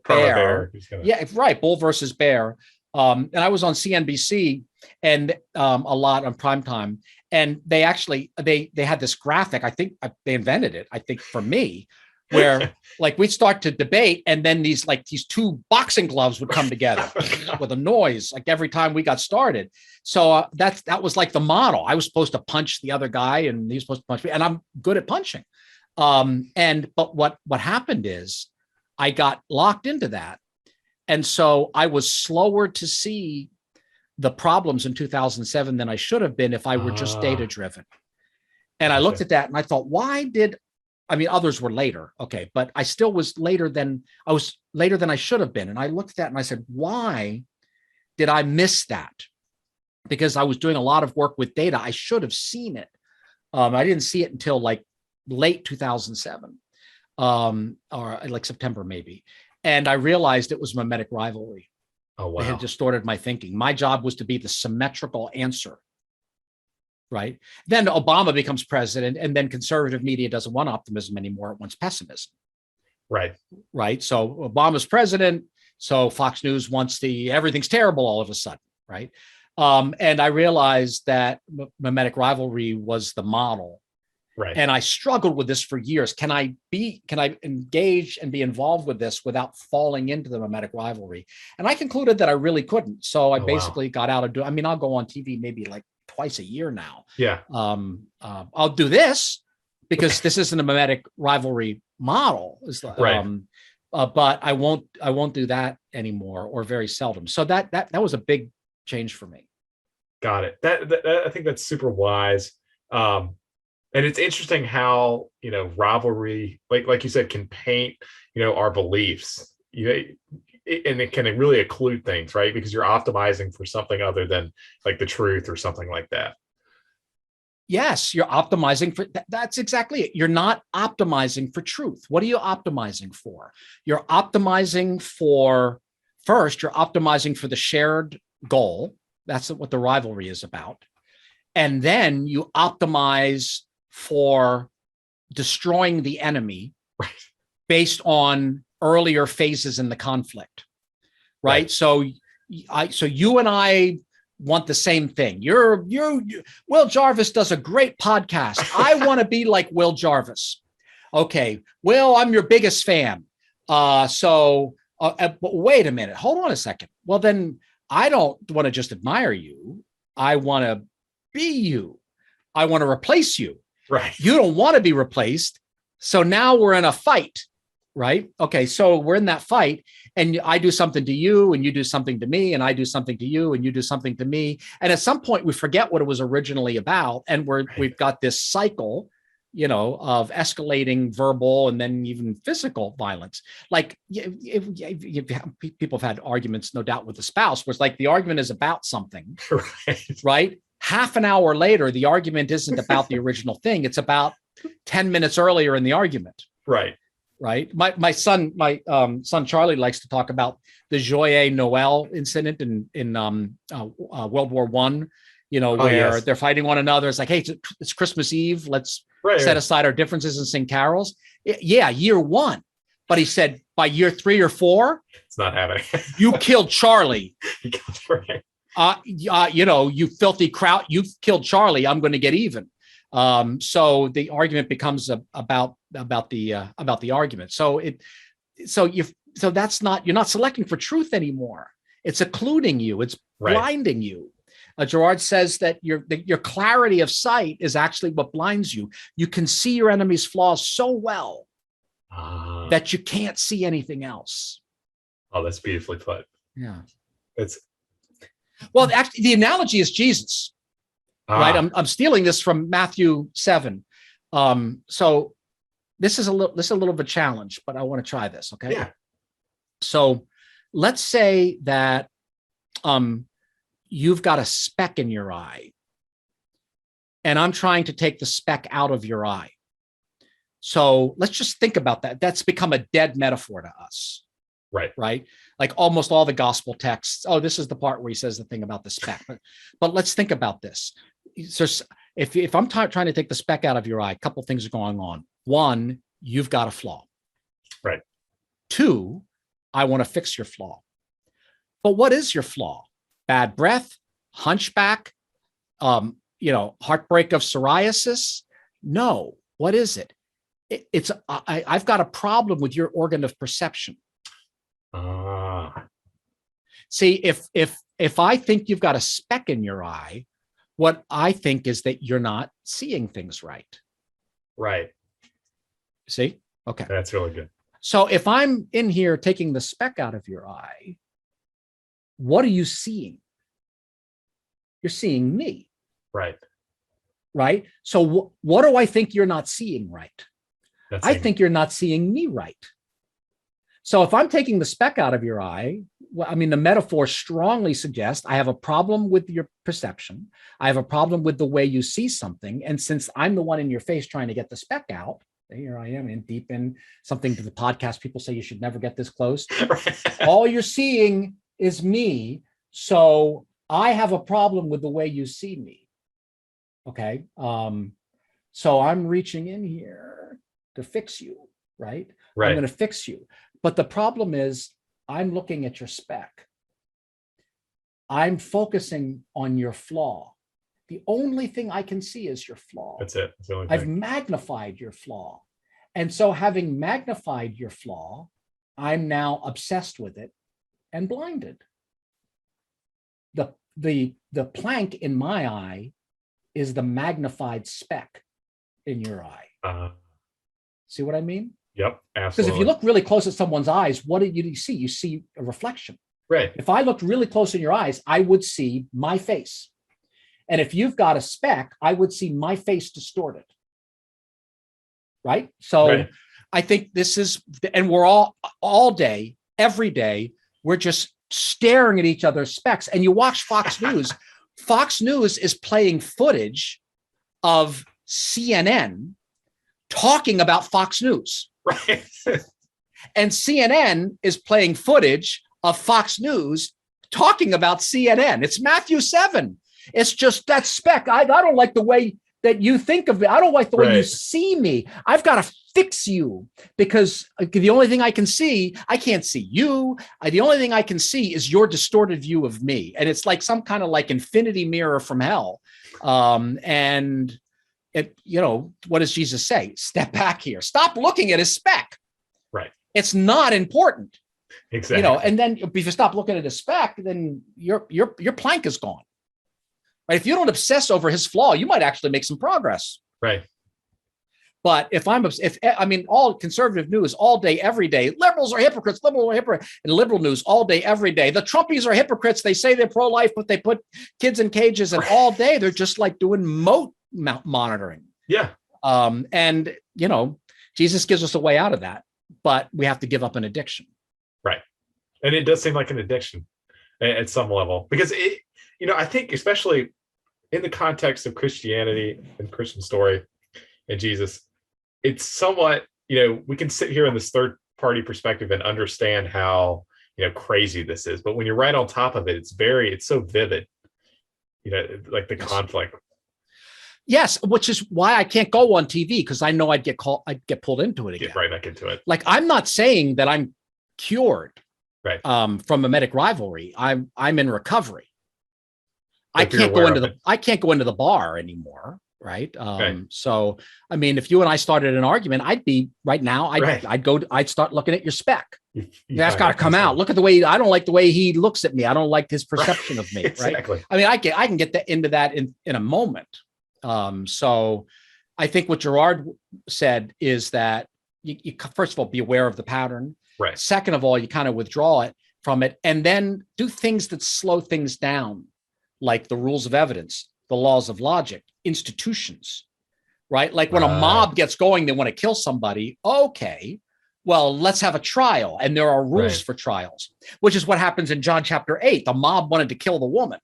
bear. Yeah, right. Bull versus bear. And I was on CNBC and a lot on primetime. And they actually, they had this graphic, I think they invented it, I think for me, where like we'd start to debate and then these 2 boxing gloves would come together with a noise like every time we got started. So that was like the model. I was supposed to punch the other guy and he was supposed to punch me, and I'm good at punching. But what happened is I got locked into that. And so I was slower to see the problems in 2007 than I should have been if I were just data driven. And I looked at that and I thought, others were later. Okay. But I still was later than I should have been. And I looked at that and I said, why did I miss that? Because I was doing a lot of work with data. I should have seen it. I didn't see it until like late 2007, or like September maybe. And I realized it was mimetic rivalry. Oh, wow. They had distorted my thinking. My job was to be the symmetrical answer, right? Then Obama becomes president, and then conservative media doesn't want optimism anymore. It wants pessimism. Right. Right. So Obama's president. So Fox News wants everything's terrible all of a sudden. Right. And I realized that mimetic rivalry was the model. Right. And I struggled with this for years. Can I engage and be involved with this without falling into the mimetic rivalry? And I concluded that I really couldn't. So I basically got out of I'll go on TV maybe like twice a year now. Yeah. I'll do this because this isn't a mimetic rivalry model. Right. But I won't do that anymore, or very seldom. So that was a big change for me. Got it. That I think that's super wise. And it's interesting how, rivalry, like you said, can paint, our beliefs, and it can really occlude things, right? Because you're optimizing for something other than like the truth or something like that. Yes, you're optimizing for that's exactly it. You're not optimizing for truth. What are you optimizing for? You're optimizing for the shared goal. That's what the rivalry is about. And then you optimize for destroying the enemy Right. based on earlier phases in the conflict, right? So you and I want the same thing. Will Jarvis does a great podcast. I want to be like Will Jarvis. Okay, Will, I'm your biggest fan. But wait a minute, hold on a second. Well, then I don't want to just admire you. I want to be you. I want to replace you. Right. You don't want to be replaced. So now we're in a fight, right? Okay, so we're in that fight, and I do something to you, and you do something to me, and I do something to you, and you do something to me. And at some point, we forget what it was originally about, and we've got this cycle, of escalating verbal and then even physical violence. Like people have had arguments, no doubt, with the spouse, where it's like the argument is about something, right? Half an hour later, the argument isn't about the original thing. It's about 10 minutes earlier in the argument. Right. Right. My son Charlie likes to talk about the Joyeux Noel incident in World War I, where they're fighting one another. It's like, hey, it's Christmas Eve. Let's set aside our differences and sing carols. Yeah, year one. But he said by year 3 or 4, it's not happening. You killed Charlie. Right. You filthy kraut. You've killed Charlie. I'm going to get even. So the argument becomes about the argument. So that's not, you're not selecting for truth anymore. It's occluding you. It's blinding you. Girard says that your clarity of sight is actually what blinds you. You can see your enemy's flaws so well that you can't see anything else. Oh, that's beautifully put. Yeah. Well, actually, the analogy is Jesus. Right. I'm stealing this from Matthew 7. So this is a little of a challenge, but I want to try this. Okay. Yeah. So let's say that you've got a speck in your eye, and I'm trying to take the speck out of your eye. So let's just think about that. That's become a dead metaphor to us. Right. Right. Like almost all the gospel texts. Oh, this is the part where he says the thing about the speck. But let's think about this. So if I'm trying to take the speck out of your eye, a couple of things are going on. 1, you've got a flaw. Right. 2, I want to fix your flaw. But what is your flaw? Bad breath, hunchback, heartbreak of psoriasis? No. What is it? I've got a problem with your organ of perception. See, if I think you've got a speck in your eye, what I think is that you're not seeing things right. Right. See? Okay. That's really good. So if I'm in here taking the speck out of your eye, what are you seeing? You're seeing me. Right. Right. So what do I think you're not seeing right? I think you're not seeing me right. So if I'm taking the speck out of your eye, well, I mean, the metaphor strongly suggests I have a problem with your perception. I have a problem with the way you see something. And since I'm the one in your face trying to get the speck out, here I am in deep in something to the podcast. People say you should never get this close. All you're seeing is me. So I have a problem with the way you see me. Okay. So I'm reaching in here to fix you, right? I'm going to fix you. But the problem is I'm looking at your speck. I'm focusing on your flaw. The only thing I can see is your flaw. That's it. That's the only thing. I've magnified your flaw. And so having magnified your flaw, I'm now obsessed with it and blinded. The plank in my eye is the magnified speck in your eye. See what I mean? Yep, absolutely. Because if you look really close at someone's eyes, what do you see? You see a reflection. Right. If I looked really close in your eyes, I would see my face. And if you've got a speck, I would see my face distorted. Right? So I think this is, and we're all day, every day, we're just staring at each other's specks. And you watch Fox News. Fox News is playing footage of CNN talking about Fox News. Right. And CNN is playing footage of Fox News talking about CNN. It's Matthew 7. It's just that speck. I don't like the way that you think of me. I don't like the way you Right. see me. I've got to fix you because the only thing I can see, I can't see you. The only thing I can see is your distorted view of me. And it's like some kind of like infinity mirror from hell. And it, what does Jesus say? Step back here. Stop looking at his speck. Right. It's not important. Exactly. And then if you stop looking at his speck, then your plank is gone. Right? If you don't obsess over his flaw, you might actually make some progress. Right. But all conservative news all day, every day, liberals are hypocrites, and liberal news all day, every day. The Trumpies are hypocrites. They say they're pro-life, but they put kids in cages, and all day they're just like doing moat monitoring. Yeah. And Jesus gives us a way out of that, but we have to give up an addiction. Right. And it does seem like an addiction at some level, because I think especially in the context of Christianity and Christian story and Jesus, it's somewhat, we can sit here in this third party perspective and understand how, crazy this is. But when you're right on top of it, it's so vivid, like the conflict. Yes, which is why I can't go on TV, because I know I'd get pulled into it again. Get right back into it. Like, I'm not saying that I'm cured right. From mimetic rivalry. I'm in recovery. I can't go into the bar anymore. Right. So, I mean, if you and I started an argument, I'd start looking at your spec. That's got to come out. Look at the way, I don't like the way he looks at me. I don't like his perception of me. Exactly. Right. I mean, I can get into that in a moment. So I think what Girard said is that you first of all, be aware of the pattern. Right. Second of all, you kind of withdraw it from it, and then do things that slow things down, like the rules of evidence, the laws of logic, institutions, right? Like when a mob gets going, they want to kill somebody. Okay, well, let's have a trial. And there are rules for trials, which is what happens in John chapter 8. The mob wanted to kill the woman.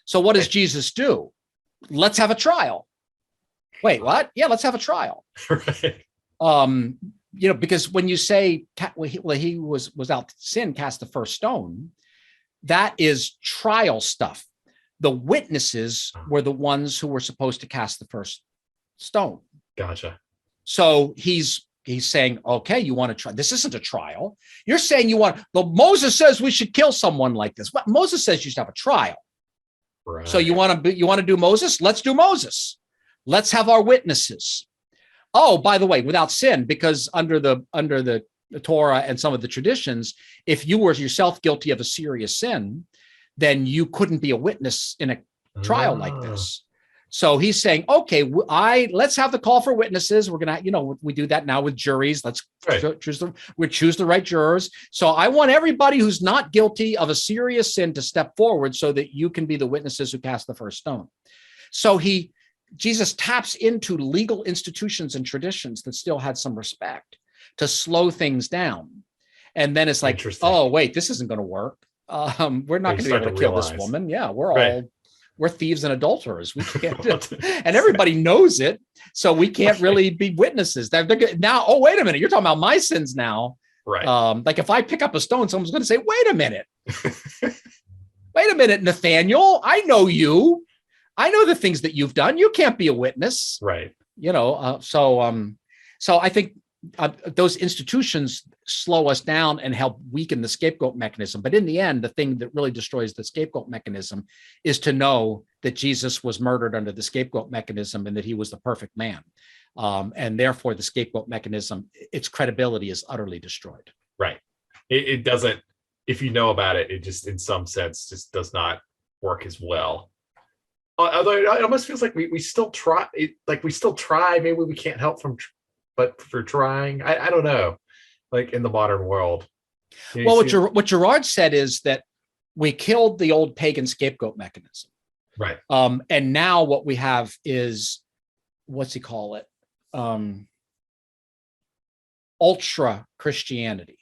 So what does Jesus do? Let's have a trial. Wait, what? Yeah, let's have a trial. Right. Because when you say, he was without sin, cast the first stone, that is trial stuff. The witnesses were the ones who were supposed to cast the first stone. Gotcha. So he's saying, okay, you want to try. This isn't a trial. You're saying Moses says we should kill someone like this. Well, Moses says you should have a trial. Right. So you want to do Moses? Let's do Moses. Let's have our witnesses. Oh, by the way, without sin, because under the Torah and some of the traditions, if you were yourself guilty of a serious sin, then you couldn't be a witness in a trial like this. So he's saying, okay, let's have the call for witnesses. We're going to, we do that now with juries. Let's choose the right jurors. So I want everybody who's not guilty of a serious sin to step forward so that you can be the witnesses who cast the first stone. So Jesus taps into legal institutions and traditions that still had some respect to slow things down. And then it's like, oh, wait, this isn't going to work. We're not going to be able to kill this woman. Yeah, we're thieves and adulterers. We can't do it. And everybody knows it. So we can't really be witnesses. Now, oh, wait a minute. You're talking about my sins now. Right. Like if I pick up a stone, someone's going to say, wait a minute. Wait a minute, Nathaniel. I know you. I know the things that you've done. You can't be a witness. Right. So I think those institutions slow us down and help weaken the scapegoat mechanism. But in the end, the thing that really destroys the scapegoat mechanism is to know that Jesus was murdered under the scapegoat mechanism and that he was the perfect man. And therefore, the scapegoat mechanism, its credibility is utterly destroyed. Right. It doesn't, if you know about it, it just in some sense just does not work as well. Although it almost feels like we still try, maybe we can't help but for trying. I don't know, like in the modern world. Well, what Girard said is that we killed the old pagan scapegoat mechanism. Right. And now what we have is, what's he call it? Ultra Christianity.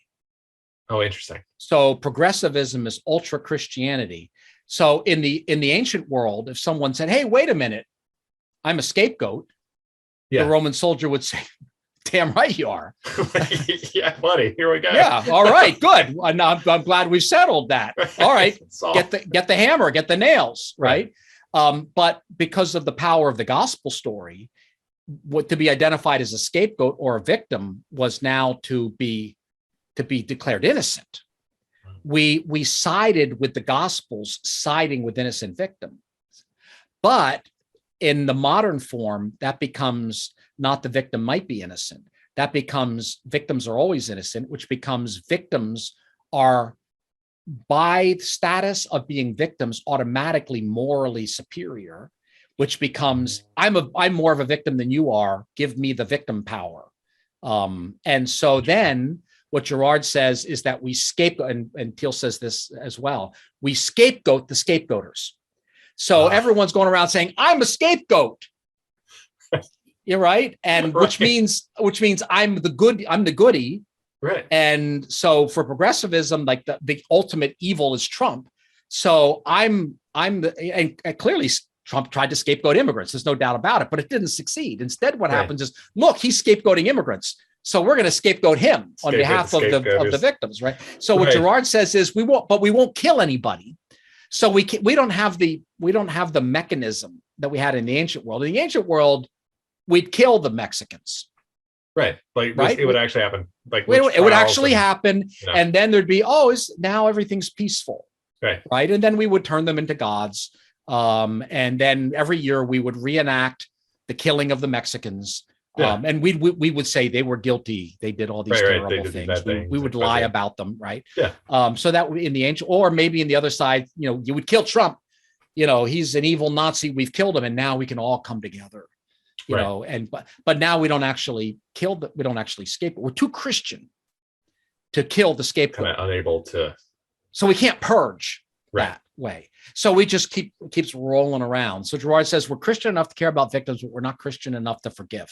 Oh, interesting. So progressivism is ultra Christianity. So in the ancient world, if someone said, hey, wait a minute, I'm a scapegoat, the Roman soldier would say, damn right you are. Yeah, buddy, here we go. Yeah, all right, good. I'm glad we've settled that. All right, get the hammer, get the nails, right? But because of the power of the gospel story, what to be identified as a scapegoat or a victim was now to be declared innocent. We sided with the gospels, siding with innocent victims. But in the modern form, that becomes not the victim might be innocent. That becomes victims are always innocent, which becomes victims are, by status of being victims, automatically morally superior, which becomes I'm more of a victim than you are. Give me the victim power. And so then what Girard says is that we scapegoat, and Thiel says this as well, we scapegoat the scapegoaters. So everyone's going around saying, I'm a scapegoat. You're right. And right. which means I'm the goody. Right. And so for progressivism, like the ultimate evil is Trump. So and clearly Trump tried to scapegoat immigrants. There's no doubt about it, but it didn't succeed. Instead, what happens is, look, he's scapegoating immigrants. So we're going to scapegoat him on behalf of the victims, right? So what Girard says is we won't kill anybody. So we don't have the mechanism that we had in the ancient world. In the ancient world, we'd kill the Mexicans. Right. It would actually happen. It would actually happen. And then there'd be, now everything's peaceful. Right. And then we would turn them into gods. And then every year we would reenact the killing of the Mexicans. And we would say they were guilty. They did all these terrible things. We would lie about them. Right. Yeah. So that in the ancient, or maybe in the other side, you would kill Trump. He's an evil Nazi. We've killed him. And now we can all come together. But now we don't actually we don't actually scapegoat. We're too Christian to kill the scapegoat. Kind of unable to. So we can't purge that way. So we just keeps rolling around. So Girard says we're Christian enough to care about victims, but we're not Christian enough to forgive.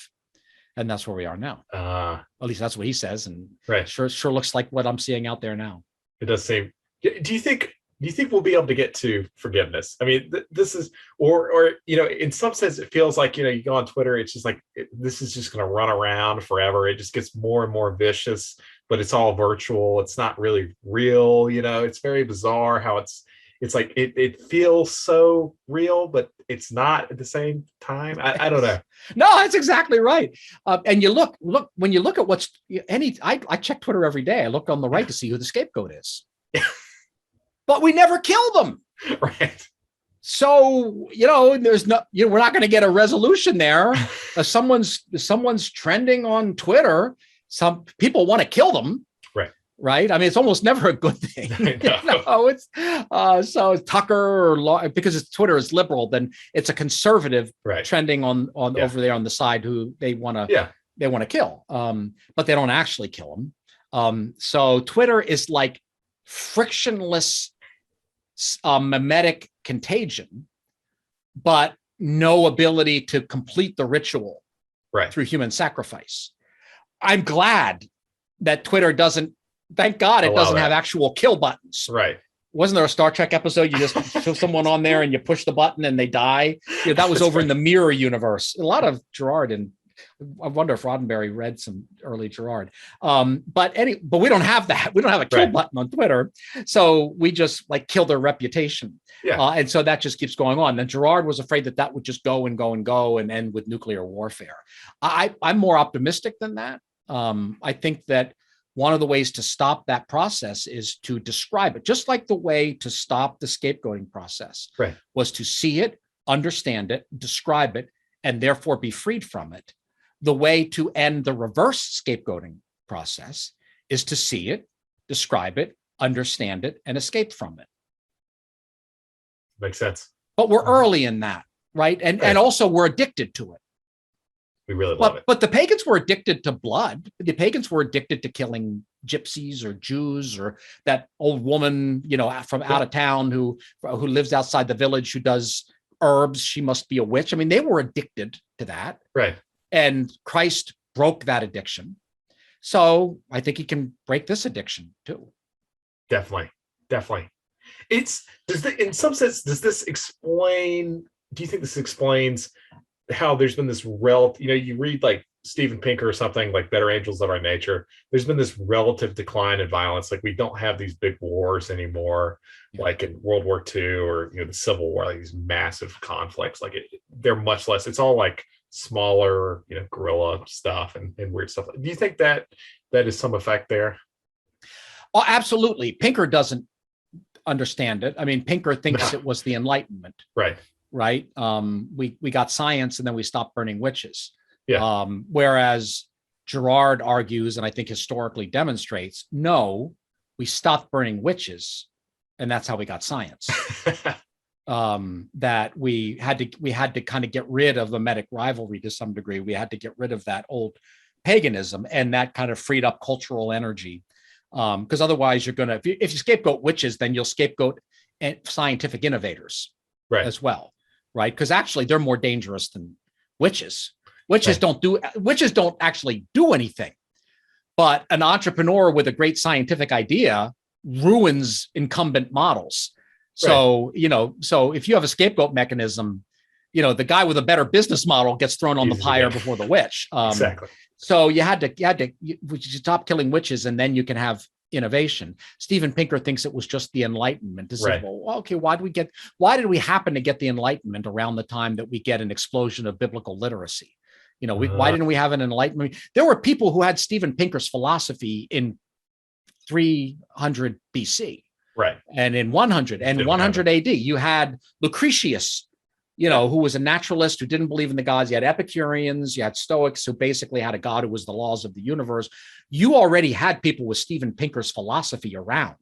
And that's where we are now. At least that's what he says. And sure looks like what I'm seeing out there now. It does seem. Do you think we'll be able to get to forgiveness? I mean, this is, or in some sense, it feels like, you go on Twitter, it's just like, this is just going to run around forever. It just gets more and more vicious, but it's all virtual. It's not really real. It's very bizarre how it's like, it feels so real, but it's not at the same time. I don't know. No, that's exactly right. And you look, when you look at I check Twitter every day. I look on the right to see who the scapegoat is. But we never kill them. Right. So, there's no, we're not going to get a resolution there. Someone's trending on Twitter. Some people want to kill them. Right. I mean, it's almost never a good thing. It's so Tucker because Twitter is liberal, then it's a conservative trending on over there on the side who they want to kill. But they don't actually kill them. So Twitter is like frictionless mimetic contagion, but no ability to complete the ritual through human sacrifice. I'm glad that Twitter doesn't. Thank God it doesn't have actual kill buttons. Right. Wasn't there a Star Trek episode? You just show someone on there and you push the button and they die. That was over in the Mirror universe. A lot of Girard, and I wonder if Roddenberry read some early Girard. But we don't have that. We don't have a kill button on Twitter. So we just kill their reputation. Yeah. And so that just keeps going on. And Girard was afraid that would just go and go and go and end with nuclear warfare. I'm more optimistic than that. I think that one of the ways to stop that process is to describe it, just like the way to stop the scapegoating process was to see it, understand it, describe it, and therefore be freed from it. The way to end the reverse scapegoating process is to see it, describe it, understand it, and escape from it. Makes sense. But we're early in that, right? And also we're addicted to it. We really love it. But the pagans were addicted to blood. The pagans were addicted to killing gypsies or Jews or that old woman, from out of town who lives outside the village who does herbs. She must be a witch. I mean, they were addicted to that. Right. And Christ broke that addiction. So I think he can break this addiction too. Definitely. In some sense, does this explain, do you think this explains how there's been this you read Steven Pinker or something like Better Angels of Our Nature, there's been this relative decline in violence. Like we don't have these big wars anymore, like in World War II or the Civil War, like these massive conflicts. Like they're much less. It's all like smaller, guerrilla stuff and weird stuff. Do you think that is some effect there? Oh, absolutely. Pinker doesn't understand it. I mean, Pinker thinks it was the Enlightenment. Right. Right. We got science and then we stopped burning witches. Yeah. Whereas Girard argues, and I think historically demonstrates, no, we stopped burning witches, and that's how we got science. That we had to kind of get rid of Mimetic rivalry to some degree. We had to get rid of that old paganism, and that kind of freed up cultural energy. Because otherwise, you're gonna if you scapegoat witches, then you'll scapegoat scientific innovators as well, right? Because actually, they're more dangerous than witches. Witches don't actually do anything, but an entrepreneur with a great scientific idea ruins incumbent models. So, so if you have a scapegoat mechanism, the guy with a better business model gets thrown on the pyre before the witch. Exactly. So you stop killing witches, and then you can have innovation. Steven Pinker thinks it was just the Enlightenment. This is, well, okay, why did we happen to get the Enlightenment around the time that we get an explosion of biblical literacy? Why didn't we have an Enlightenment? There were people who had Steven Pinker's philosophy in 300 BC. Right. And in 100 AD, you had Lucretius, who was a naturalist who didn't believe in the gods. You had Epicureans, you had Stoics who basically had a god who was the laws of the universe. You already had people with Steven Pinker's philosophy around.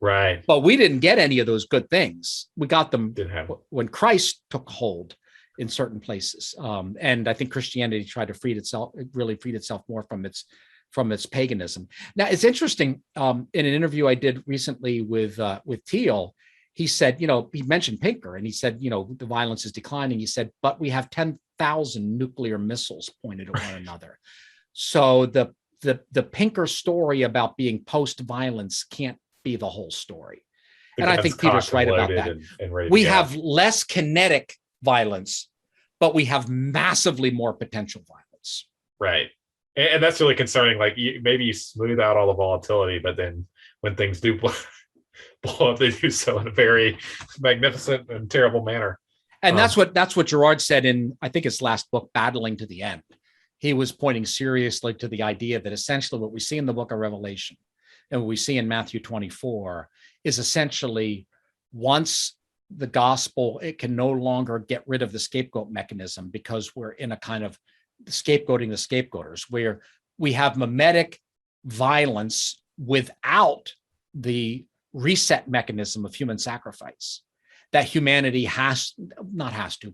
Right. But we didn't get any of those good things. We got them when Christ took hold in certain places. And I think Christianity really freed itself more from its paganism. Now, it's interesting, in an interview I did recently with Thiel, he said, he mentioned Pinker, and he said, the violence is declining. He said, but we have 10,000 nuclear missiles pointed at one another. So the Pinker story about being post-violence can't be the whole story. And I think Peter's right about that. We have less kinetic violence, but we have massively more potential violence. Right. And that's really concerning. Like maybe you smooth out all the volatility, but then when things do blow up, they do so in a very magnificent and terrible manner. And that's what Girard said in, I think, his last book, Battling to the End. He was pointing seriously to the idea that essentially what we see in the book of Revelation and what we see in Matthew 24 is essentially once the gospel, it can no longer get rid of the scapegoat mechanism, because we're in a kind of scapegoating the scapegoaters, where we have mimetic violence without the reset mechanism of human sacrifice that humanity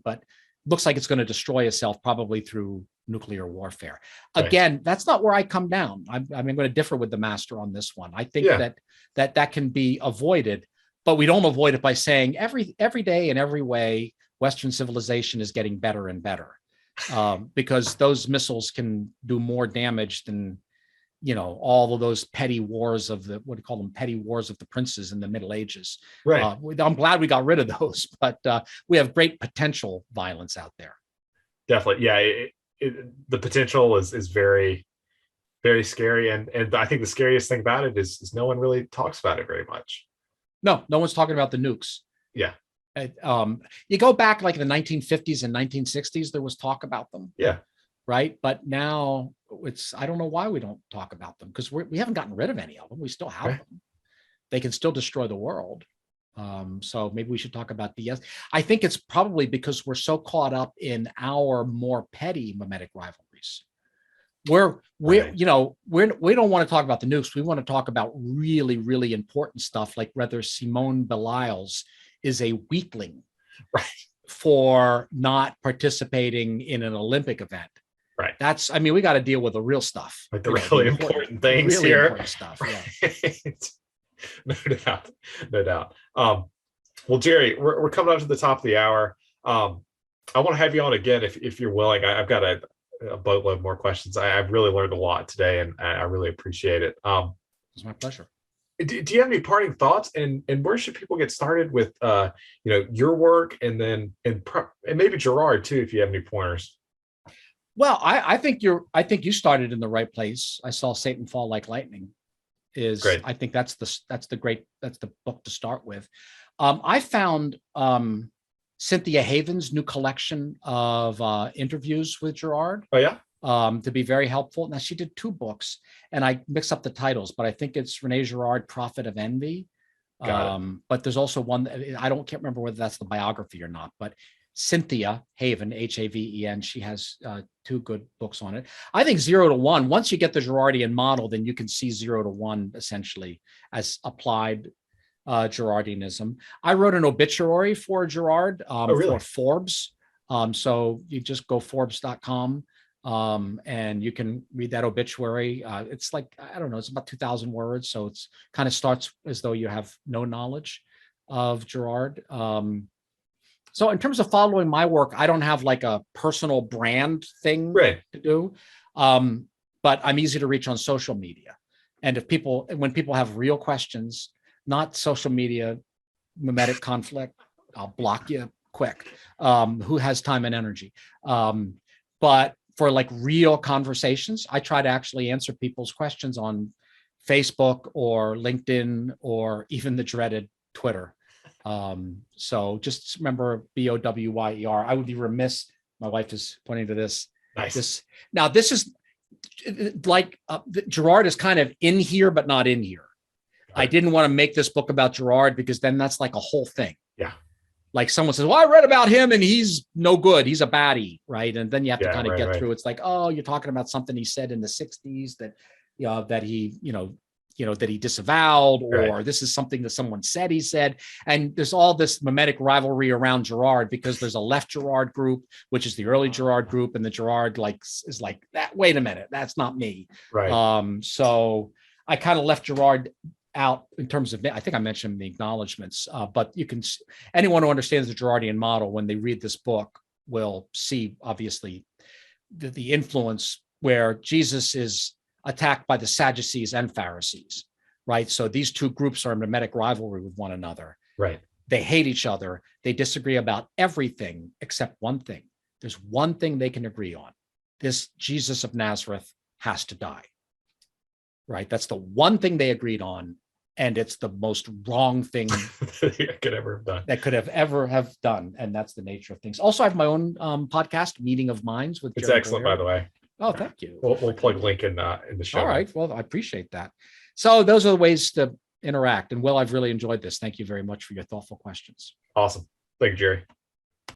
but looks like it's going to destroy itself probably through nuclear warfare. Again, that's not where I come down. I'm going to differ with the master on this one. I think that can be avoided, but we don't avoid it by saying every day in every way, Western civilization is getting better and better, because those missiles can do more damage than all of those petty wars of petty wars of the princes in the Middle Ages. Right. I'm glad we got rid of those, but we have great potential violence out there. Definitely. Yeah. The potential is very, very scary. And I think the scariest thing about it is no one really talks about it very much. No one's talking about the nukes. Yeah. You go back like in the 1950s and 1960s, there was talk about them. Yeah. Right. But now I don't know why we don't talk about them, because we haven't gotten rid of any of them. We still have them. They can still destroy the world. So maybe we should talk about I think it's probably because we're so caught up in our more petty mimetic rivalries. We don't want to talk about the nukes. We want to talk about really, really important stuff, like whether Simone Biles is a weakling for not participating in an Olympic event. Right. We got to deal with the real stuff. Like the really important things really here. Important stuff. Yeah. No doubt. Well, Jerry, we're coming up to the top of the hour. I want to have you on again if you're willing. I've got a boatload more questions. I've really learned a lot today, and I really appreciate it. It's my pleasure. Do you have any parting thoughts? And where should people get started with your work, and then and maybe Girard too, if you have any pointers? Well, I think you started in the right place. I saw Satan Fall Like Lightning. Great. I think that's the book to start with. I found Cynthia Haven's new collection of interviews with Girard Oh yeah, to be very helpful. Now she did two books, and I mix up the titles, but I think it's Rene Girard, Prophet of Envy. got it. But there's also one can't remember whether that's the biography or not, but Cynthia Haven, Haven, she has two good books on it. I think 0 to 1, once you get the Girardian model, then you can see 0 to 1 essentially as applied Girardianism. I wrote an obituary for Girard Oh really? for Forbes. So you just go Forbes.com and you can read that obituary. It's like, I don't know, it's about 2,000 words. So it's kind of starts as though you have no knowledge of Girard. So in terms of following my work, I don't have like a personal brand thing Right. to do, but I'm easy to reach on social media. And when people have real questions, not social media, mimetic conflict, I'll block you quick. Who has time and energy? But for like real conversations, I try to actually answer people's questions on Facebook or LinkedIn or even the dreaded Twitter. So just remember Bowyer. I would be remiss. My wife is pointing to this. Nice. This is like Girard is kind of in here, but not in here. I didn't want to make this book about Girard because then that's like a whole thing. Yeah. Like someone says, well, I read about him and he's no good. He's a baddie, right? And then you have to kind of get through. It's like, oh, you're talking about something he said in the 60s that, that he, that he disavowed, or this is something that someone said he said. And there's all this mimetic rivalry around Girard because there's a left Girard group, which is the early Girard group, and the Girard is like that. Wait a minute, that's not me. Right. So I kind of left Girard out in terms of, I think I mentioned the acknowledgments, but anyone who understands the Girardian model, when they read this book, will see obviously the influence where Jesus is attacked by the Sadducees and Pharisees, right? So these two groups are in mimetic rivalry with one another. Right. They hate each other. They disagree about everything except one thing. There's one thing they can agree on. This Jesus of Nazareth has to die, right? That's the one thing they agreed on. And it's the most wrong thing that could ever have done. That could have ever have done. And that's the nature of things. Also, I have my own podcast, Meeting of Minds with It's Jerry excellent, Bowyer. by the way. Oh, thank you. We'll plug link in the show. All right. Well, I appreciate that. So those are the ways to interact. And Will, I've really enjoyed this. Thank you very much for your thoughtful questions. Awesome. Thank you, Jerry.